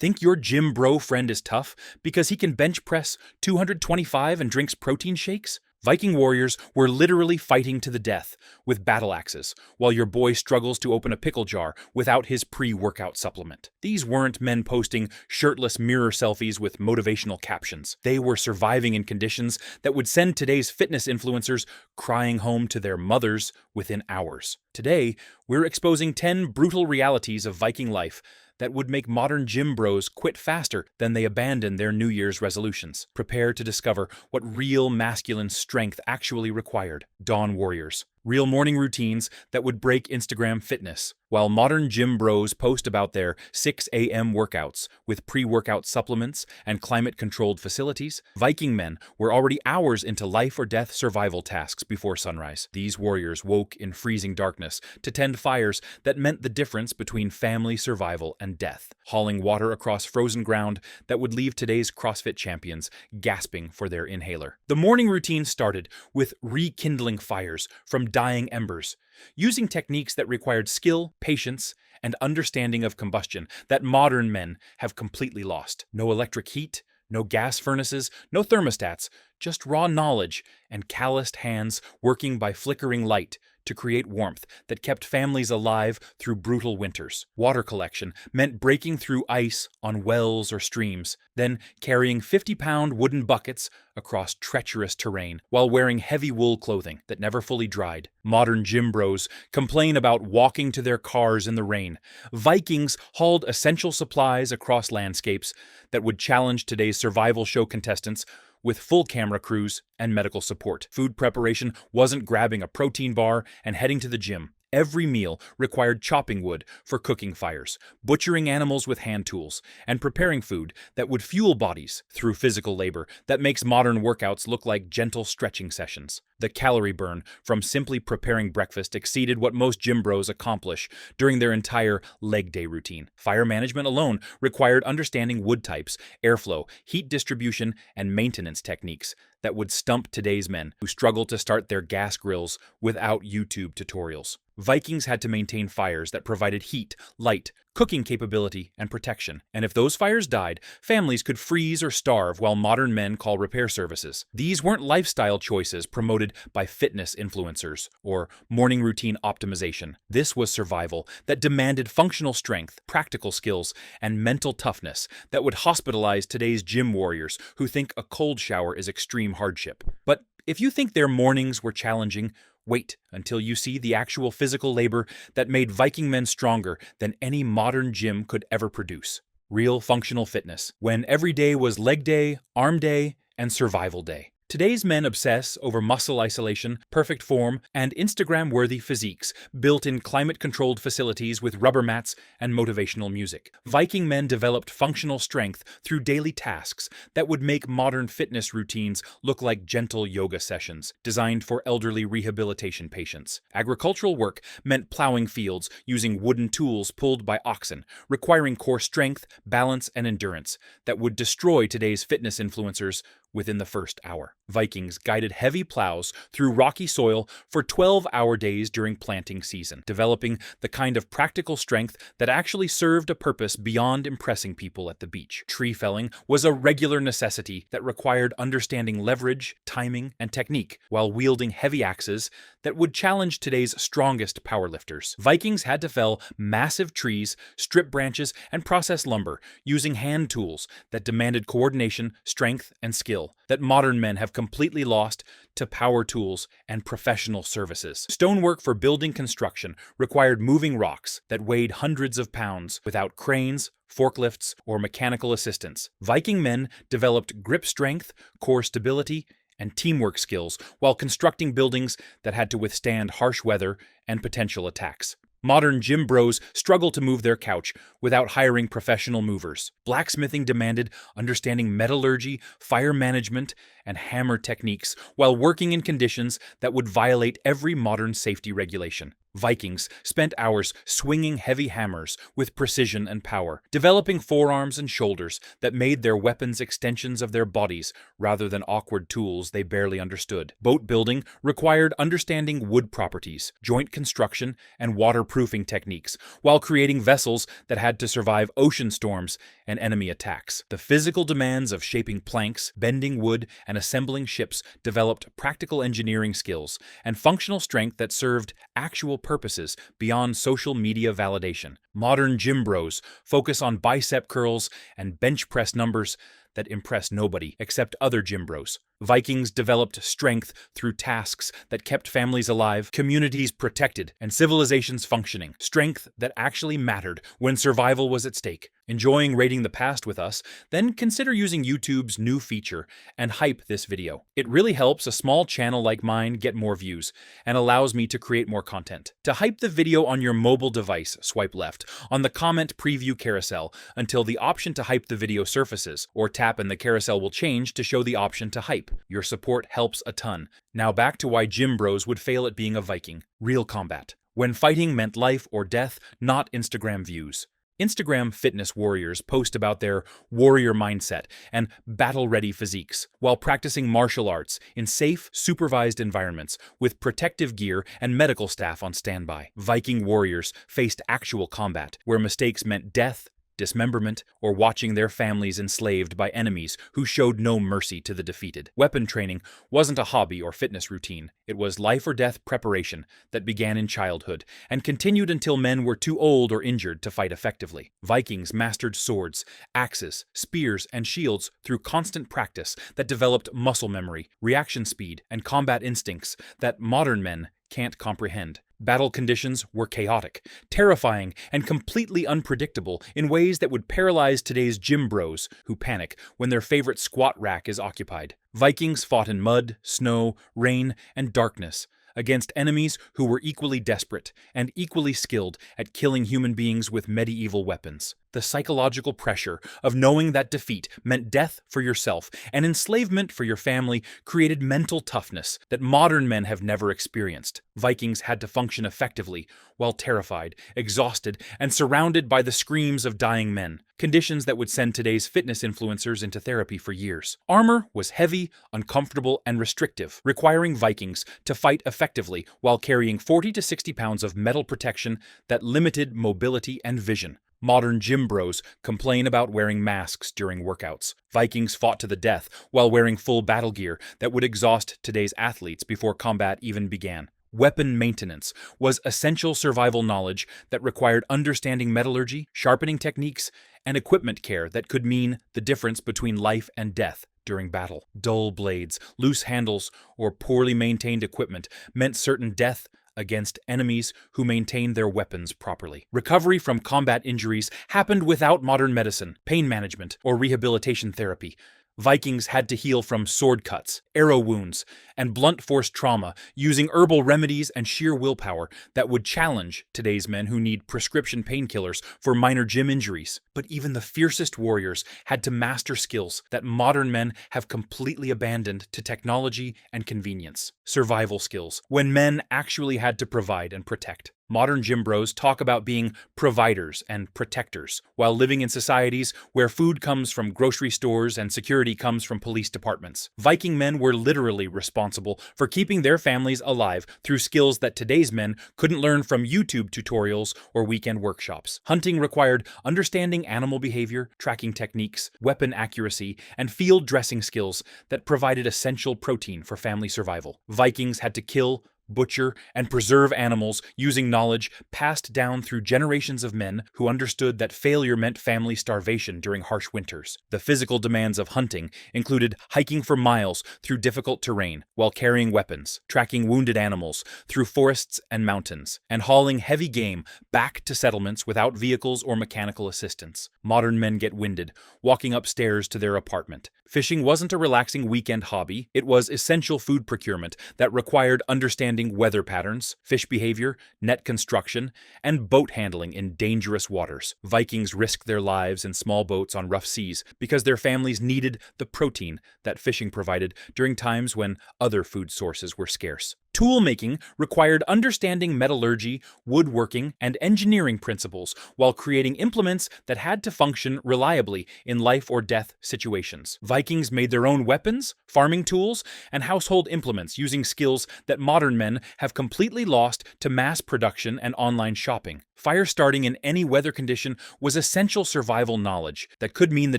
Think your gym bro friend is tough because he can bench press 225 and drinks protein shakes? Viking warriors were literally fighting to the death with battle axes, while your boy struggles to open a pickle jar without his pre-workout supplement. These weren't men posting shirtless mirror selfies with motivational captions. They were surviving in conditions that would send today's fitness influencers crying home to their mothers within hours. Today, we're exposing 10 brutal realities of Viking life that would make modern gym bros quit faster than they abandon their New Year's resolutions. Prepare to discover what real masculine strength actually required. Dawn warriors. Real morning routines that would break Instagram fitness. While modern gym bros post about their 6 a.m. workouts with pre-workout supplements and climate-controlled facilities, Viking men were already hours into life-or-death survival tasks before sunrise. These warriors woke in freezing darkness to tend fires that meant the difference between family survival and death, hauling water across frozen ground that would leave today's CrossFit champions gasping for their inhaler. The morning routine started with rekindling fires from dying embers, using techniques that required skill, patience, and understanding of combustion that modern men have completely lost. No electric heat, no gas furnaces, no thermostats, just raw knowledge and calloused hands working by flickering light to create warmth that kept families alive through brutal winters. Water collection meant breaking through ice on wells or streams, then carrying 50-pound wooden buckets across treacherous terrain while wearing heavy wool clothing that never fully dried. Modern gym bros complain about walking to their cars in the rain. Vikings hauled essential supplies across landscapes that would challenge today's survival show contestants with full camera crews and medical support. Food preparation wasn't grabbing a protein bar and heading to the gym. Every meal required chopping wood for cooking fires, butchering animals with hand tools, and preparing food that would fuel bodies through physical labor that makes modern workouts look like gentle stretching sessions. The calorie burn from simply preparing breakfast exceeded what most gym bros accomplish during their entire leg day routine. Fire management alone required understanding wood types, airflow, heat distribution, and maintenance techniques that would stump today's men who struggle to start their gas grills without YouTube tutorials. Vikings had to maintain fires that provided heat, light, cooking capability, and protection. And if those fires died, families could freeze or starve while modern men call repair services. These weren't lifestyle choices promoted by fitness influencers or morning routine optimization. This was survival that demanded functional strength, practical skills, and mental toughness that would hospitalize today's gym warriors who think a cold shower is extreme hardship. But if you think their mornings were challenging, wait until you see the actual physical labor that made Viking men stronger than any modern gym could ever produce. Real functional fitness, when every day was leg day, arm day, and survival day. Today's men obsess over muscle isolation, perfect form, and Instagram-worthy physiques built in climate-controlled facilities with rubber mats and motivational music. Viking men developed functional strength through daily tasks that would make modern fitness routines look like gentle yoga sessions designed for elderly rehabilitation patients. Agricultural work meant plowing fields using wooden tools pulled by oxen, requiring core strength, balance, and endurance that would destroy today's fitness influencers within the first hour. Vikings guided heavy plows through rocky soil for 12-hour days during planting season, developing the kind of practical strength that actually served a purpose beyond impressing people at the beach. Tree felling was a regular necessity that required understanding leverage, timing, and technique while wielding heavy axes that would challenge today's strongest powerlifters. Vikings had to fell massive trees, strip branches, and process lumber using hand tools that demanded coordination, strength, and skill that modern men have completely lost to power tools and professional services. Stonework for building construction required moving rocks that weighed hundreds of pounds without cranes, forklifts, or mechanical assistance. Viking men developed grip strength, core stability, and teamwork skills while constructing buildings that had to withstand harsh weather and potential attacks. Modern gym bros struggle to move their couch without hiring professional movers. Blacksmithing demanded understanding metallurgy, fire management, and hammer techniques while working in conditions that would violate every modern safety regulation. Vikings spent hours swinging heavy hammers with precision and power, developing forearms and shoulders that made their weapons extensions of their bodies rather than awkward tools they barely understood. Boat building required understanding wood properties, joint construction, and waterproofing techniques, while creating vessels that had to survive ocean storms and enemy attacks. The physical demands of shaping planks, bending wood, and assembling ships developed practical engineering skills and functional strength that served actual purposes beyond social media validation. Modern gym bros focus on bicep curls and bench press numbers that impress nobody except other gym bros. Vikings developed strength through tasks that kept families alive, communities protected, and civilizations functioning. Strength that actually mattered when survival was at stake. Enjoying rating the past with us? Then consider using YouTube's new feature and hype this video. It really helps a small channel like mine get more views and allows me to create more content. To hype the video on your mobile device, swipe left on the comment preview carousel until the option to hype the video surfaces, or tap and the carousel will change to show the option to hype. Your support helps a ton. Now back to why gym bros would fail at being a Viking. Real combat. When fighting meant life or death, not Instagram views. Instagram fitness warriors post about their warrior mindset and battle-ready physiques, while practicing martial arts in safe, supervised environments with protective gear and medical staff on standby. Viking warriors faced actual combat, where mistakes meant death, dismemberment, or watching their families enslaved by enemies who showed no mercy to the defeated. Weapon training wasn't a hobby or fitness routine. It was life or death preparation that began in childhood and continued until men were too old or injured to fight effectively. Vikings mastered swords, axes, spears, and shields through constant practice that developed muscle memory, reaction speed, and combat instincts that modern men can't comprehend. Battle conditions were chaotic, terrifying, and completely unpredictable in ways that would paralyze today's gym bros who panic when their favorite squat rack is occupied. Vikings fought in mud, snow, rain, and darkness against enemies who were equally desperate and equally skilled at killing human beings with medieval weapons. The psychological pressure of knowing that defeat meant death for yourself and enslavement for your family created mental toughness that modern men have never experienced. Vikings had to function effectively while terrified, exhausted, and surrounded by the screams of dying men, conditions that would send today's fitness influencers into therapy for years. Armor was heavy, uncomfortable, and restrictive, requiring Vikings to fight effectively while carrying 40 to 60 pounds of metal protection that limited mobility and vision. Modern gym bros complain about wearing masks during workouts. Vikings fought to the death while wearing full battle gear that would exhaust today's athletes before combat even began. Weapon maintenance was essential survival knowledge that required understanding metallurgy, sharpening techniques, and equipment care that could mean the difference between life and death during battle. Dull blades, loose handles, or poorly maintained equipment meant certain death against enemies who maintained their weapons properly. Recovery from combat injuries happened without modern medicine, pain management, or rehabilitation therapy. Vikings had to heal from sword cuts, arrow wounds, and blunt force trauma using herbal remedies and sheer willpower that would challenge today's men who need prescription painkillers for minor gym injuries. But even the fiercest warriors had to master skills that modern men have completely abandoned to technology and convenience. Survival skills, when men actually had to provide and protect. Modern gym bros talk about being providers and protectors while living in societies where food comes from grocery stores and security comes from police departments. Viking men were literally responsible for keeping their families alive through skills that today's men couldn't learn from YouTube tutorials or weekend workshops. Hunting required understanding animal behavior, tracking techniques, weapon accuracy, and field dressing skills that provided essential protein for family survival. Vikings had to kill, butcher, and preserve animals using knowledge passed down through generations of men who understood that failure meant family starvation during harsh winters. The physical demands of hunting included hiking for miles through difficult terrain while carrying weapons, tracking wounded animals through forests and mountains, and hauling heavy game back to settlements without vehicles or mechanical assistance. Modern men get winded walking upstairs to their apartment. Fishing wasn't a relaxing weekend hobby. It was essential food procurement that required understanding weather patterns, fish behavior, net construction, and boat handling in dangerous waters. Vikings risked their lives in small boats on rough seas because their families needed the protein that fishing provided during times when other food sources were scarce. Tool making required understanding metallurgy, woodworking, and engineering principles while creating implements that had to function reliably in life or death situations. Vikings made their own weapons, farming tools, and household implements using skills that modern men have completely lost to mass production and online shopping. Fire starting in any weather condition was essential survival knowledge that could mean the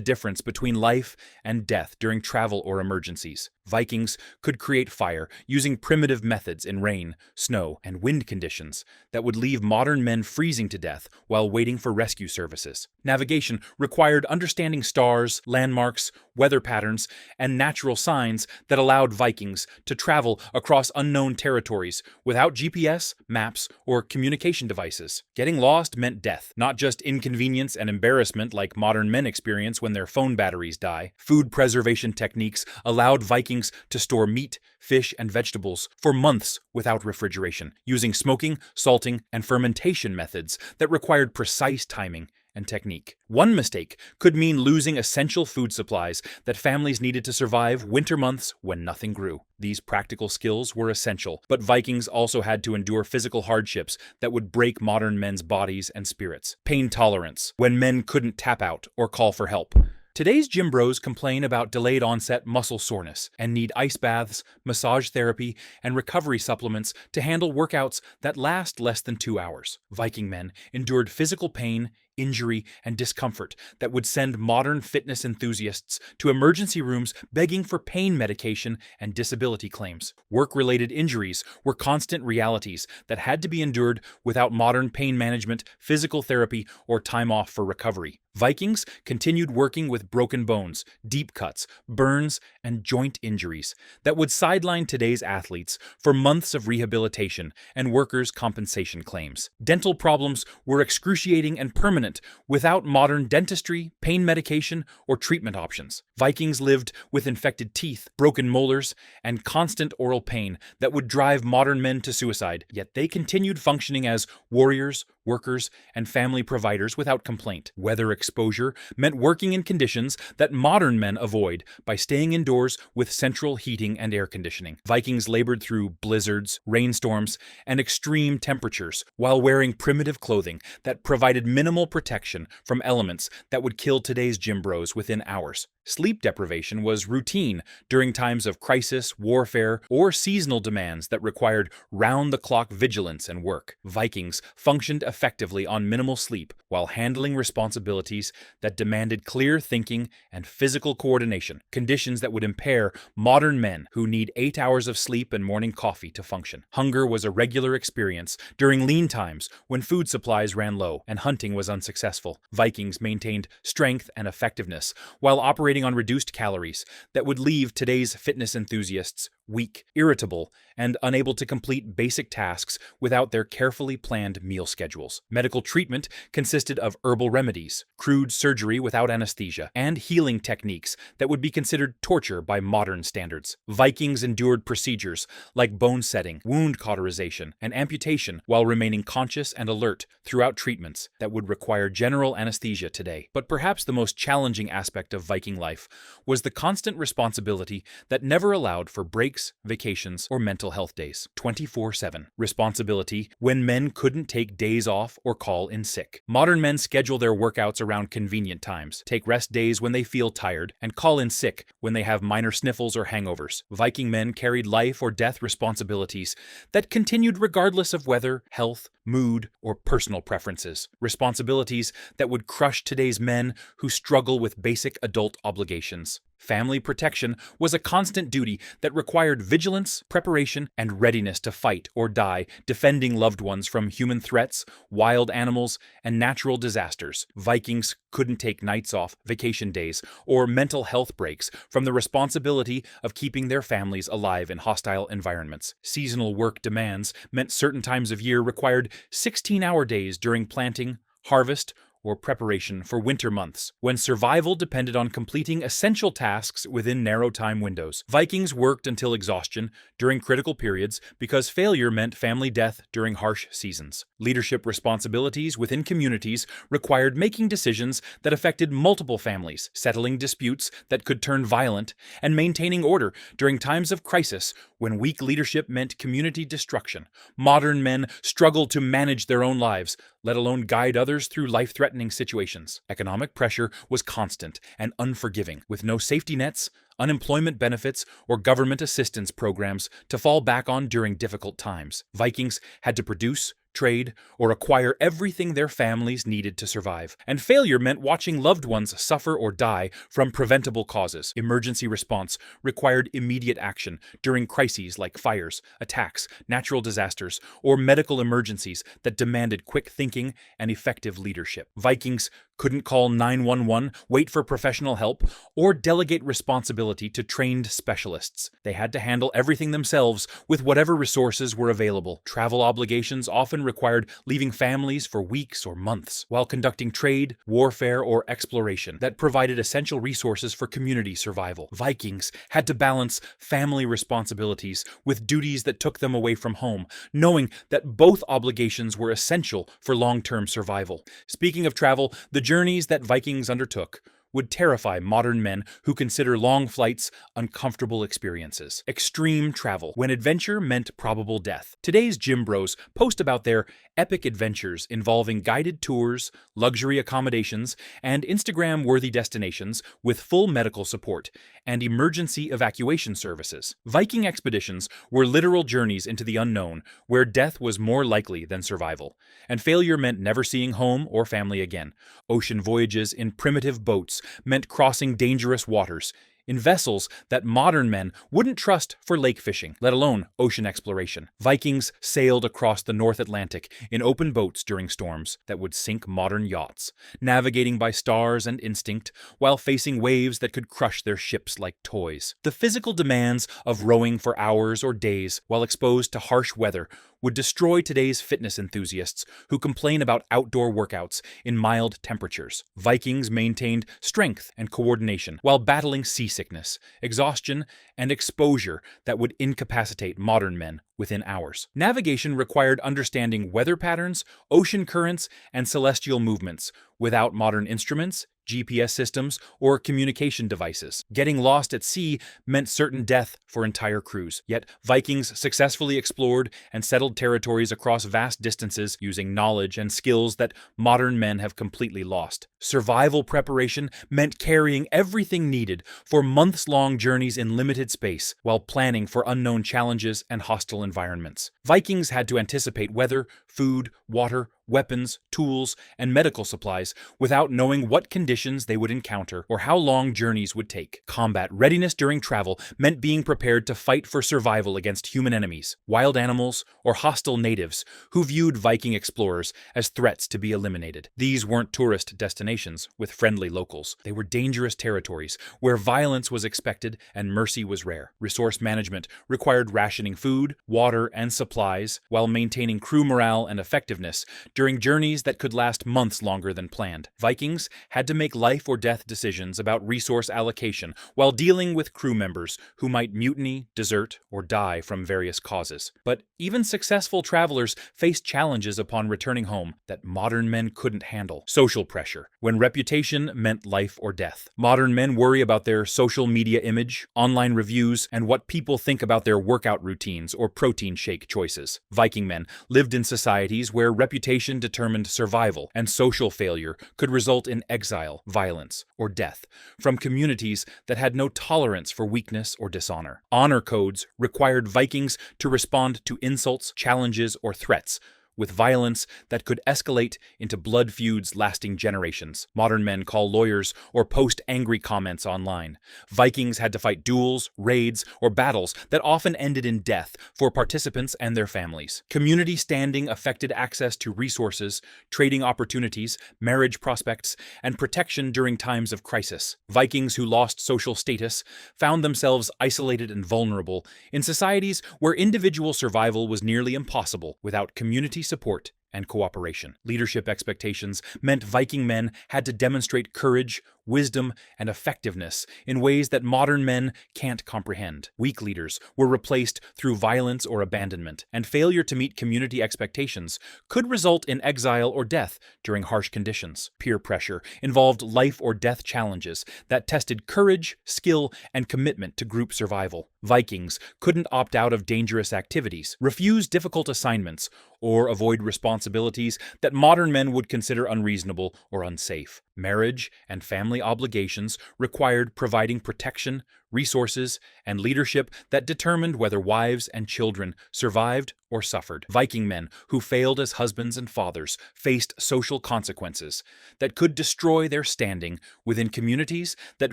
difference between life and death during travel or emergencies. Vikings could create fire using primitive methods in rain, snow, and wind conditions that would leave modern men freezing to death while waiting for rescue services. Navigation required understanding stars, landmarks, weather patterns, and natural signs that allowed Vikings to travel across unknown territories without GPS, maps, or communication devices. Getting lost meant death, not just inconvenience and embarrassment like modern men experience when their phone batteries die. Food preservation techniques allowed Vikings to store meat, fish, and vegetables for months without refrigeration, using smoking, salting, and fermentation methods that required precise timing and technique. One mistake could mean losing essential food supplies that families needed to survive winter months when nothing grew. These practical skills were essential, but Vikings also had to endure physical hardships that would break modern men's bodies and spirits. Pain tolerance, when men couldn't tap out or call for help. Today's gym bros complain about delayed onset muscle soreness and need ice baths, massage therapy, and recovery supplements to handle workouts that last less than 2 hours. Viking men endured physical pain, injury, and discomfort that would send modern fitness enthusiasts to emergency rooms begging for pain medication and disability claims. Work-related injuries were constant realities that had to be endured without modern pain management, physical therapy, or time off for recovery. Vikings continued working with broken bones, deep cuts, burns, and joint injuries that would sideline today's athletes for months of rehabilitation and workers' compensation claims. Dental problems were excruciating and permanent without modern dentistry, pain medication, or treatment options. Vikings lived with infected teeth, broken molars, and constant oral pain that would drive modern men to suicide, yet they continued functioning as warriors, workers, and family providers without complaint. Weather exposure meant working in conditions that modern men avoid by staying indoors with central heating and air conditioning. Vikings labored through blizzards, rainstorms, and extreme temperatures while wearing primitive clothing that provided minimal protection from elements that would kill today's gym bros within hours. Sleep deprivation was routine during times of crisis, warfare, or seasonal demands that required round-the-clock vigilance and work. Vikings functioned effectively on minimal sleep while handling responsibilities that demanded clear thinking and physical coordination, conditions that would impair modern men who need 8 hours of sleep and morning coffee to function. Hunger was a regular experience during lean times when food supplies ran low and hunting was unsuccessful. Vikings maintained strength and effectiveness while operating on reduced calories that would leave today's fitness enthusiasts weak, irritable, and unable to complete basic tasks without their carefully planned meal schedules. Medical treatment consisted of herbal remedies, crude surgery without anesthesia, and healing techniques that would be considered torture by modern standards. Vikings endured procedures like bone setting, wound cauterization, and amputation while remaining conscious and alert throughout treatments that would require general anesthesia today. But perhaps the most challenging aspect of Viking life was the constant responsibility that never allowed for breaks, vacations, or mental health days. 24/7. Responsibility when men couldn't take days off or call in sick. Modern men schedule their workouts around convenient times, take rest days when they feel tired, and call in sick when they have minor sniffles or hangovers. Viking men carried life or death responsibilities that continued regardless of weather, health, mood, or personal preferences. Responsibilities that would crush today's men who struggle with basic adult obligations. Family protection was a constant duty that required vigilance, preparation, and readiness to fight or die, defending loved ones from human threats, wild animals, and natural disasters. Vikings couldn't take nights off, vacation days, or mental health breaks from the responsibility of keeping their families alive in hostile environments. Seasonal work demands meant certain times of year required 16-hour days during planting, harvest, or preparation for winter months, when survival depended on completing essential tasks within narrow time windows. Vikings worked until exhaustion during critical periods because failure meant family death during harsh seasons. Leadership responsibilities within communities required making decisions that affected multiple families, settling disputes that could turn violent, and maintaining order during times of crisis when weak leadership meant community destruction. Modern men struggled to manage their own lives, let alone guide others through life-threatening situations. Economic pressure was constant and unforgiving, with no safety nets, unemployment benefits, or government assistance programs to fall back on during difficult times. Vikings had to produce, trade, or acquire everything their families needed to survive. And failure meant watching loved ones suffer or die from preventable causes. Emergency response required immediate action during crises like fires, attacks, natural disasters, or medical emergencies that demanded quick thinking and effective leadership. Vikings couldn't call 911, wait for professional help, or delegate responsibility to trained specialists. They had to handle everything themselves with whatever resources were available. Travel obligations often required leaving families for weeks or months, while conducting trade, warfare, or exploration that provided essential resources for community survival. Vikings had to balance family responsibilities with duties that took them away from home, knowing that both obligations were essential for long-term survival. Speaking of travel, the journeys that Vikings undertook would terrify modern men who consider long flights uncomfortable experiences. Extreme travel, when adventure meant probable death. Today's gym bros post about their epic adventures involving guided tours, luxury accommodations, and Instagram-worthy destinations with full medical support and emergency evacuation services. Viking expeditions were literal journeys into the unknown, where death was more likely than survival, and failure meant never seeing home or family again. Ocean voyages in primitive boats meant crossing dangerous waters, in vessels that modern men wouldn't trust for lake fishing, let alone ocean exploration. Vikings sailed across the North Atlantic in open boats during storms that would sink modern yachts, navigating by stars and instinct while facing waves that could crush their ships like toys. The physical demands of rowing for hours or days while exposed to harsh weather would destroy today's fitness enthusiasts who complain about outdoor workouts in mild temperatures. Vikings maintained strength and coordination while battling seasickness, exhaustion, and exposure that would incapacitate modern men within hours. Navigation required understanding weather patterns, ocean currents, and celestial movements without modern instruments, GPS systems, or communication devices. Getting lost at sea meant certain death for entire crews. Yet Vikings successfully explored and settled territories across vast distances using knowledge and skills that modern men have completely lost. Survival preparation meant carrying everything needed for months-long journeys in limited space while planning for unknown challenges and hostile environments. Vikings had to anticipate weather, food, water, weapons, tools, and medical supplies without knowing what conditions they would encounter or how long journeys would take. Combat readiness during travel meant being prepared to fight for survival against human enemies, wild animals, or hostile natives who viewed Viking explorers as threats to be eliminated. These weren't tourist destinations with friendly locals. They were dangerous territories where violence was expected and mercy was rare. Resource management required rationing food, water, and supplies while maintaining crew morale and effectiveness during journeys that could last months longer than planned. Vikings had to make life or death decisions about resource allocation while dealing with crew members who might mutiny, desert, or die from various causes. But even successful travelers faced challenges upon returning home that modern men couldn't handle. Social pressure, when reputation meant life or death. Modern men worry about their social media image, online reviews, and what people think about their workout routines or protein shake choices. Viking men lived in societies where reputation determined survival, and social failure could result in exile, violence, or death from communities that had no tolerance for weakness or dishonor. Honor codes required Vikings to respond to insults, challenges, or threats with violence that could escalate into blood feuds lasting generations. Modern men call lawyers or post angry comments online. Vikings had to fight duels, raids, or battles that often ended in death for participants and their families. Community standing affected access to resources, trading opportunities, marriage prospects, and protection during times of crisis. Vikings who lost social status found themselves isolated and vulnerable in societies where individual survival was nearly impossible without community support and cooperation. Leadership expectations meant Viking men had to demonstrate courage, wisdom, and effectiveness in ways that modern men can't comprehend. Weak leaders were replaced through violence or abandonment, and failure to meet community expectations could result in exile or death during harsh conditions. Peer pressure involved life or death challenges that tested courage, skill, and commitment to group survival. Vikings couldn't opt out of dangerous activities, refuse difficult assignments, or avoid responsibilities that modern men would consider unreasonable or unsafe. Marriage and family obligations required providing protection, resources, and leadership that determined whether wives and children survived or suffered. Viking men who failed as husbands and fathers faced social consequences that could destroy their standing within communities that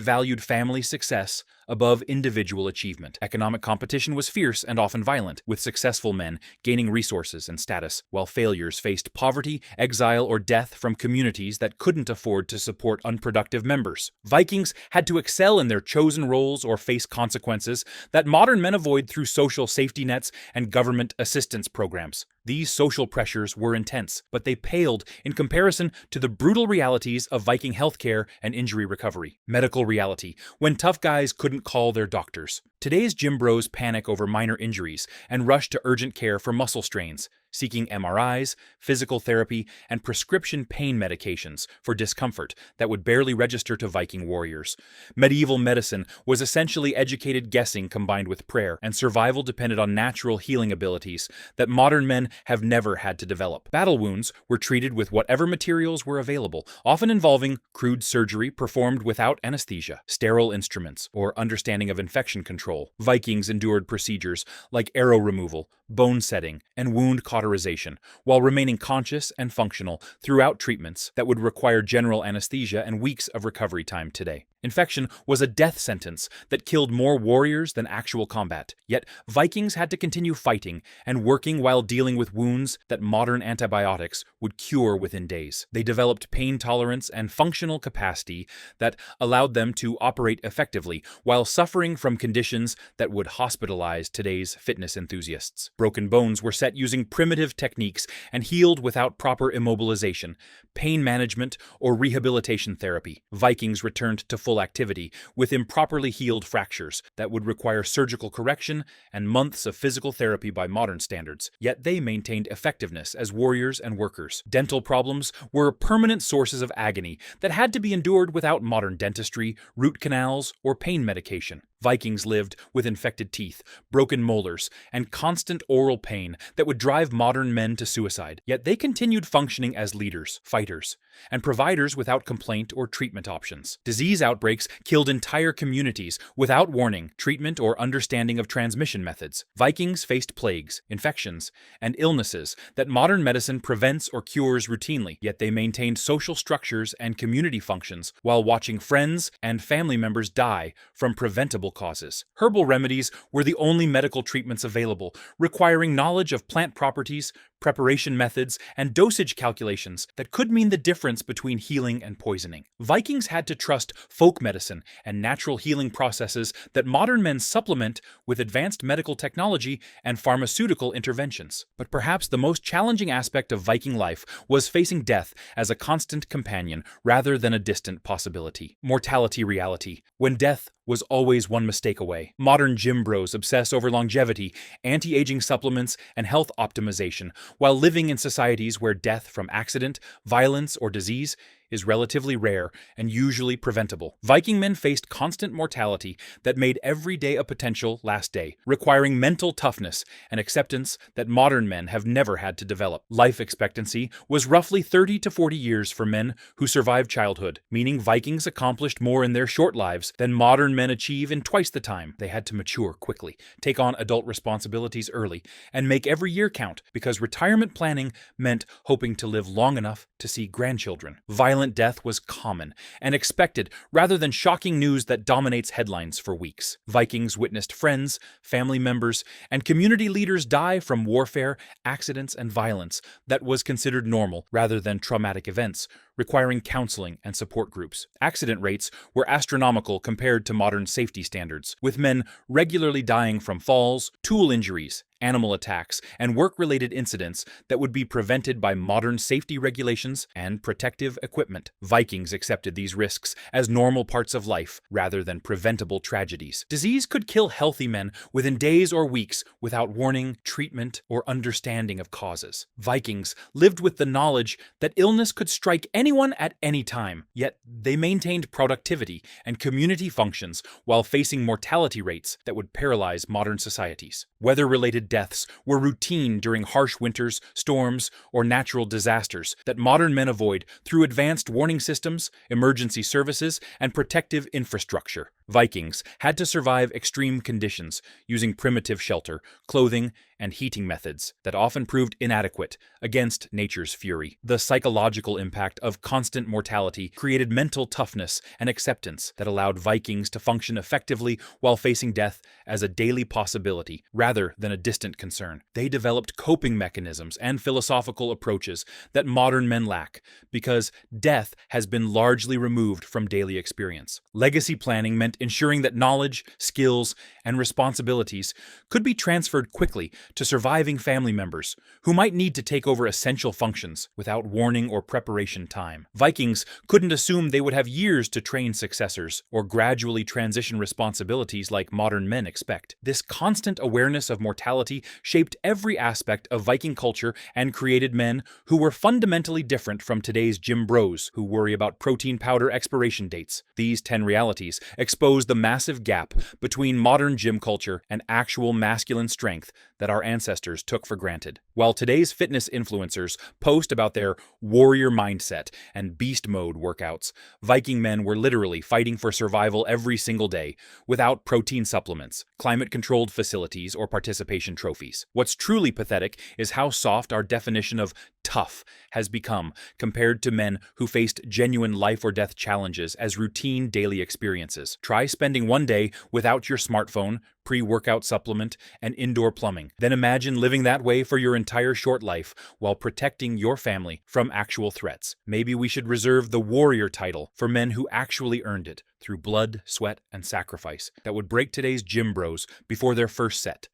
valued family success above individual achievement. Economic competition was fierce and often violent, with successful men gaining resources and status, while failures faced poverty, exile, or death from communities that couldn't afford to support unproductive members. Vikings had to excel in their chosen roles or face consequences that modern men avoid through social safety nets and government assistance programs. These social pressures were intense, but they paled in comparison to the brutal realities of Viking healthcare and injury recovery. Medical reality, when tough guys couldn't call their doctors. Today's gym bros panic over minor injuries and rush to urgent care for muscle strains, seeking MRIs, physical therapy, and prescription pain medications for discomfort that would barely register to Viking warriors. Medieval medicine was essentially educated guessing combined with prayer, and survival depended on natural healing abilities that modern men have never had to develop. Battle wounds were treated with whatever materials were available, often involving crude surgery performed without anesthesia, sterile instruments, or understanding of infection control. Vikings endured procedures like arrow removal, bone setting, and wound cauterization, while remaining conscious and functional throughout treatments that would require general anesthesia and weeks of recovery time today. Infection was a death sentence that killed more warriors than actual combat. Yet Vikings had to continue fighting and working while dealing with wounds that modern antibiotics would cure within days. They developed pain tolerance and functional capacity that allowed them to operate effectively while suffering from conditions that would hospitalize today's fitness enthusiasts. Broken bones were set using primitive techniques and healed without proper immobilization, pain management, or rehabilitation therapy. Vikings returned to full activity with improperly healed fractures that would require surgical correction and months of physical therapy by modern standards. Yet they maintained effectiveness as warriors and workers. Dental problems were permanent sources of agony that had to be endured without modern dentistry, root canals, or pain medication. Vikings lived with infected teeth, broken molars, and constant oral pain that would drive modern men to suicide. Yet they continued functioning as leaders, fighters, and providers without complaint or treatment options. Disease outbreaks killed entire communities without warning, treatment, or understanding of transmission methods. Vikings faced plagues, infections, and illnesses that modern medicine prevents or cures routinely, yet they maintained social structures and community functions while watching friends and family members die from preventable causes. Herbal remedies were the only medical treatments available, requiring knowledge of plant properties, preparation methods, and dosage calculations that could mean the difference between healing and poisoning. Vikings had to trust folk medicine and natural healing processes that modern men supplement with advanced medical technology and pharmaceutical interventions. But perhaps the most challenging aspect of Viking life was facing death as a constant companion rather than a distant possibility. Mortality reality, when death was always one mistake away. Modern gym bros obsess over longevity, anti-aging supplements, and health optimization, while living in societies where death from accident, violence, or disease is relatively rare and usually preventable. Viking men faced constant mortality that made every day a potential last day, requiring mental toughness and acceptance that modern men have never had to develop. Life expectancy was roughly 30 to 40 years for men who survived childhood, meaning Vikings accomplished more in their short lives than modern men achieve in twice the time. They had to mature quickly, take on adult responsibilities early, and make every year count, because retirement planning meant hoping to live long enough to see grandchildren. Violent death was common and expected rather than shocking news that dominates headlines for weeks. Vikings witnessed friends, family members, and community leaders die from warfare, accidents, and violence that was considered normal rather than traumatic events, requiring counseling and support groups. Accident rates were astronomical compared to modern safety standards, with men regularly dying from falls, tool injuries, animal attacks, and work-related incidents that would be prevented by modern safety regulations and protective equipment. Vikings accepted these risks as normal parts of life rather than preventable tragedies. Disease could kill healthy men within days or weeks without warning, treatment, or understanding of causes. Vikings lived with the knowledge that illness could strike anyone at any time, yet they maintained productivity and community functions while facing mortality rates that would paralyze modern societies. Weather-related deaths were routine during harsh winters, storms, or natural disasters that modern men avoid through advanced warning systems, emergency services, and protective infrastructure. Vikings had to survive extreme conditions using primitive shelter, clothing, and heating methods that often proved inadequate against nature's fury. The psychological impact of constant mortality created mental toughness and acceptance that allowed Vikings to function effectively while facing death as a daily possibility rather than a distant concern. They developed coping mechanisms and philosophical approaches that modern men lack because death has been largely removed from daily experience. Legacy planning meant ensuring that knowledge, skills, and responsibilities could be transferred quickly to surviving family members who might need to take over essential functions without warning or preparation time. Vikings couldn't assume they would have years to train successors or gradually transition responsibilities like modern men expect. This constant awareness of mortality shaped every aspect of Viking culture and created men who were fundamentally different from today's gym bros who worry about protein powder expiration dates. These 10 realities expose the massive gap between modern gym culture and actual masculine strength that our ancestors took for granted. While today's fitness influencers post about their warrior mindset and beast mode workouts, Viking men were literally fighting for survival every single day without protein supplements, climate-controlled facilities, or participation trophies. What's truly pathetic is how soft our definition of tough has become compared to men who faced genuine life or death challenges as routine daily experiences. Try spending one day without your smartphone, pre-workout supplement, and indoor plumbing. Then imagine living that way for your entire short life while protecting your family from actual threats. Maybe we should reserve the warrior title for men who actually earned it through blood, sweat, and sacrifice that would break today's gym bros before their first set.